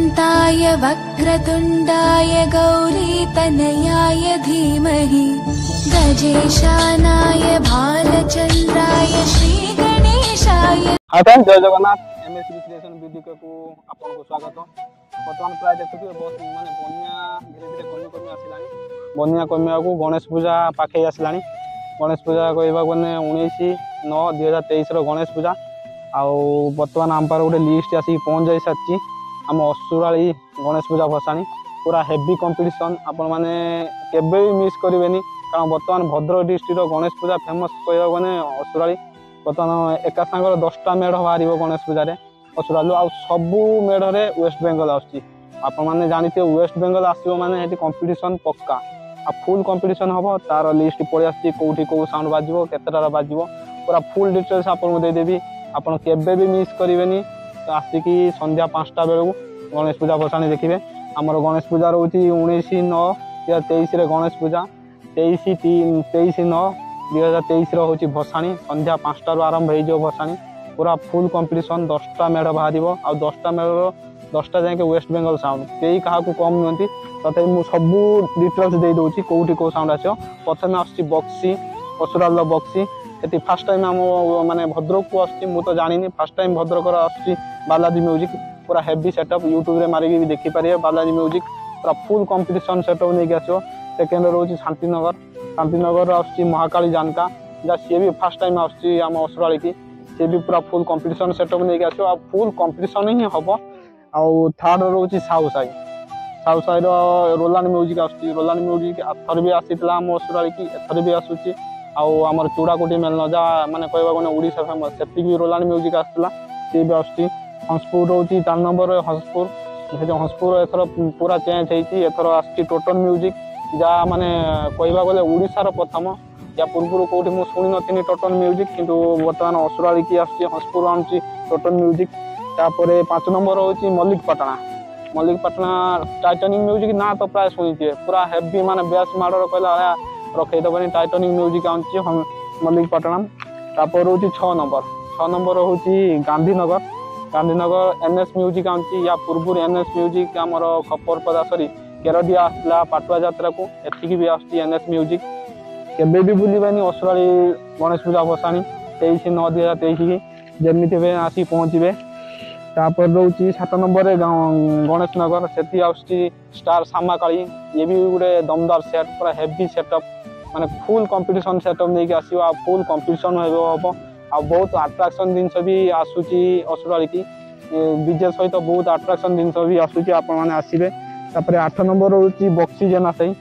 अनन्ताय वक्रतुण्डाय गौरीतनयाय धीमहि गजेशानाय भालचन्द्राय श्रीगणेशाय। जय जगन्नाथ एमएस विश्लेषण वीडियो को आपको स्वागत। बर्तमान प्राय देखुए बहुत माने बन्या धीरे धीरे कमी कमी आसलानी। बन्या कमिया को गणेश पूजा पाखे आसलानी। गणेश पूजा कहवा गने 19/9/2023 गणेश पूजा आउ बर्तमान आम पार गोटे लिस्ट आसिक पहुँच जाई सारी। आम असुराली गणेश पूजा भसाणी पूरा हेवी कंपटीशन आपण मैंने केबे भी मिस करेंगे कारण बर्तमान भद्रक डिस्ट्रिक्ट गणेश पूजा फेमस कहवा गने असुराली। बर्तमान एका सांगर 10टा मेढ़ बाहर गणेश पूजा असुरालू आ सबू मेढ़ वेस्ट बेंगल आसने जानते वेस्ट बेंगल आसो माने कंपटीशन पक्का आ फुल कंपटीशन हम तार लिस्ट पड़े आसी कौटी कौ साउंड बाजो केतटार बाजो पूरा फुल डिटेल्स आपको देदेवी। आपड़ केबे भी मिस करेंगे आसिकी संध्या 5टा बेलू गणेश पूजा भसाणी देखिए। आमर गणेश पूजा रोचे 19/9/2023 गणेश पूजा 23/9/2023 हूँ भसाणी संध्या 5टारू आरंभ हो भसाणी पूरा फुल कंपटीशन 10टा मेढ़ बाहर आ 10टा मेढ़ 10टा जाए वेस्ट बेंगल साउंड कई क्या कम नुहति तथा मुझे सबू डिटेल्स दे दूसरी कौटी कौ साउंड आस। प्रथम आस बक्सी असुराल बक्सी से फास्ट टाइम आम माने भद्रक को आस जानी फास्ट टाइम भद्रक आस बालाजी म्यूजिक पूरा हेवी सेटअप यूट्यूब रे मारिकी भी देखिपारे बालाजी म्यूजिक पूरा फुल कंपटीशन सेटअप नहीं आस। सेकेंड रोचे शांतिनगर आस महाकाली जानका जहाँ सी भी फास्ट टाइम आम असुराली की सी भी पूरा फुल कंपटीशन सेटअप नहीं आस फुल कंपटीशन ही हम। आउ थर्ड रोचे Sahu Sai Roland music Roland music थर भी आसीला आम असुराली की एथर भी आसूची आमर चूड़ाकोटी मेलन जहाँ मैंने कहवा गने ओडिशा फेमस से भी रोलांड म्यूजिक आसला सी भी आस। हंसपुर रोचे 4 नंबर हंसपुर हंसपुर एथर पूरा चेंज होती एथर आस टोटन म्यूजिक जहाँ माने कहवा गले ओडिशार प्रथम या पूर्व कौटी मुझे शुणी नी टोटन म्यूजिक किंतु बर्तमान असुराली की हंसपुर आनुची टोटन म्यूजिक। तापर 5 नंबर हूँ मल्लिकपाटना टाइटानिक म्यूजिक ना तो प्राय शुणी पूरा हेवी माने बेस माडर कहला रखईदेवनी टाइटानिक म्यूजिक आनुची मल्लिकपाटना। तापर हूँ 6 नंबर हूँ गांधीनगर एनएस म्यूजिक आनुची या पूर्व एनएस म्यूजिक आमर खपरपदा सरी केरडिया आसला पाटुआ यात्रा को एतिकी भी आस एनएस म्यूजिक केबे भी भूलिबानी असुराली गणेश पूजा भसाणी 23/9/2023 की जमी आसी पहुँचे। तापर रोचे 7 नंबर गणेश नगर से आस स्टार सामा काली ये भी गोटे दमदार सेट पूरा हेवी सेटअप माने फुल कंपटीशन सेटअप नहीं आस फुल कंपटीशन हम आ बहुत अट्राक्शन जिनस भी आसूची असुराली की डीजे सहित बहुत अट्राक्शन जिनस भी आसूची आपने आसवे। तापर 8 नंबर रोचे बक्सी जेनासाई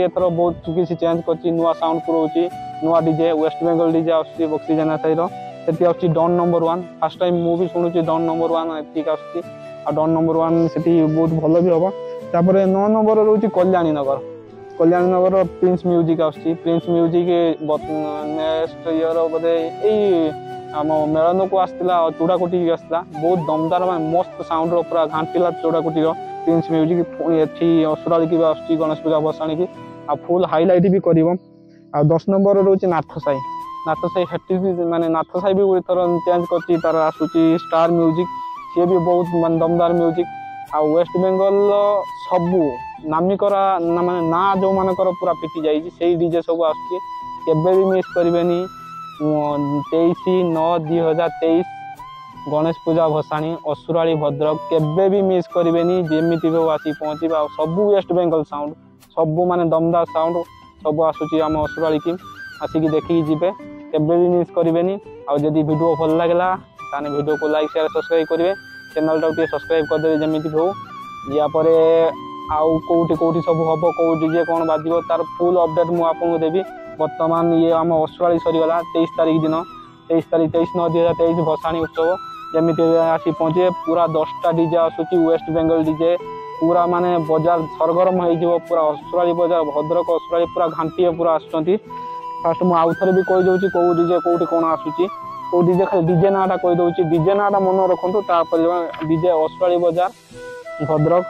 एथर बहुत किसी चेंज कर नुआ साउंड पुरोची नुआ डीजे वेस्ट बेंगल डीजे आस बक्सी जेनासाई से आस डॉन नंबर 1 फास्ट टाइम मुझे शुणुची डॉन नंबर 1 एतिक आस डॉन नंबर 1 से बहुत भल भी हम। तापर 9 नंबर रोचे Kalyani Nagar Prince Music Prince Music next year बोधे यही आम मेलन को आसला चूड़ाकोटी आसला बहुत दमदार मस्त साउंड पूरा घाटिला चूड़ाकोटी प्रिंस म्यूजिक ये असुराली की आस गणेश पूजा भसाणी की आ फुल हाईलाइट भी कर। 10 नंबर रोचे नाथसाई हेटी भी माने नाथसाई भी गोटे थर चेंज कर तार आसूची स्टार म्यूजिक सी भी बहुत दमदार म्यूजिक आ वेस्ट बेंगल सबू नामिकरा माने ना जो मानकर पूरा पिटी जाइए डीजे सब आसबे भी मिस करेंगे। 23/9/2023 गणेश पूजा भसाणी असुराली भद्रक केबे भी मिस करेंगे जमी भी आसी पहुँचे सबू वेस्ट बेंगल साउंड सबू माने दमदार साउंड सब आसूची आम असुराली की आसिकी देखिकी जी केबे भी मिस करेंगे। आदि वीडियो भल लगे ताने वीडियो को लाइक शेयर सब्सक्राइब करेंगे चैनल टाइम सब्सक्राइब करदे जमी भी हो यापर आउ कौटी कौटी सब हम कौ डीजे कौन बाजो तार फुल अपडेट मुझे देवी। बर्तमान ये आम असुराली सरीगला 23 तारीख दिन 23/9/2023 भसाणी उत्सव जमी आसी पहुँचे पूरा 10टा डीजे आसूची वेस्ट बेंगल डीजे पूरा माने बजार सरगरम हो पूरा असुराली बजार भद्रक असुराली पूरा घाटी पूरा आसुँच। फास्ट मुझे आउ थे भी कहीदे कौ डीजे कौटी कौन आसूची कौ डीजे खाली डीजे नाटा कहीदे डीजे नाटा मन रखु तापर डीजे असुराली बजार भद्रक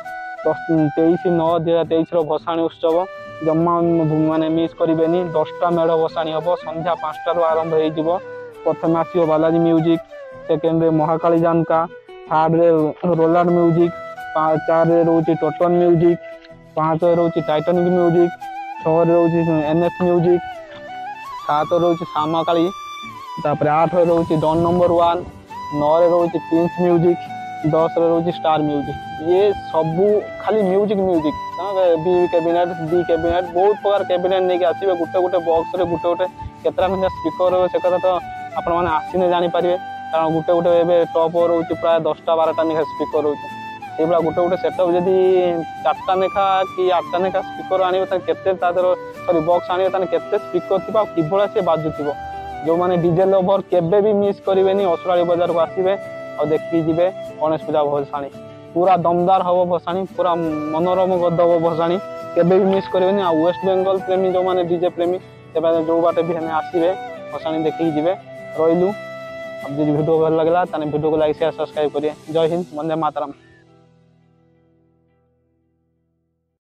23/9/2023 भसाणी उत्सव जमा माने मिस करेंगे। 10टा मेढ़ भसाणी हम संध्या 5टारू आरंभ हो। प्रथम आसो बालाजी म्यूजिक सेकेंड महाकाली जानका थर्ड रोलांड म्यूजिक 4 रोचे टोटन म्यूजिक, 5 रोचे टाइटानिक म्यूजिक, 6 रोचे एनएस म्यूजिक, 7 रोचे सामाकाली, 8 रोचे डॉन नंबर 1, 9 रोचे प्रिंस म्यूजिक, 10 रोचे स्टार म्यूजिक। ये सबू खाली music music B cabinet D cabinet बहुत प्रकार कैबिनेट नहीं आसवे गोटे गोटे बॉक्स रे गोटे गोटे केतरा स्पीकर से कथा तो आपण मैंने आसीने जानीपारे कारण गोटे गोटे ए टॉप रोचे प्राय 10टा 12टा लेखा स्पीकर रोचे से गोटे गोटे सेटअप जदि 4टा लेखा कि 8टा लेखा स्पीकर आने केते सॉरी बॉक्स आने केते स्पीकर थी किभला से बाजुथिबो जो मैंने डीजे लवर केबे भी मिस करेनि असुराली बाजार को आसवे और देखी जी गणेश पूजा भसाणी पूरा दमदार हम भसाणी पूरा मनोरम गदब भसाणी केबे भी मिस करेनि आ वेस्ट बेंगल प्रेमी जो मैंने डीजे प्रेमी जो बाटे भी हमें आसवे भसाणी देखी जी रही अब जो वीडियो भल लगे वीडियो को लाइक शेयर सब्सक्राइब करिए। जय हिंद, वंदे मातरम।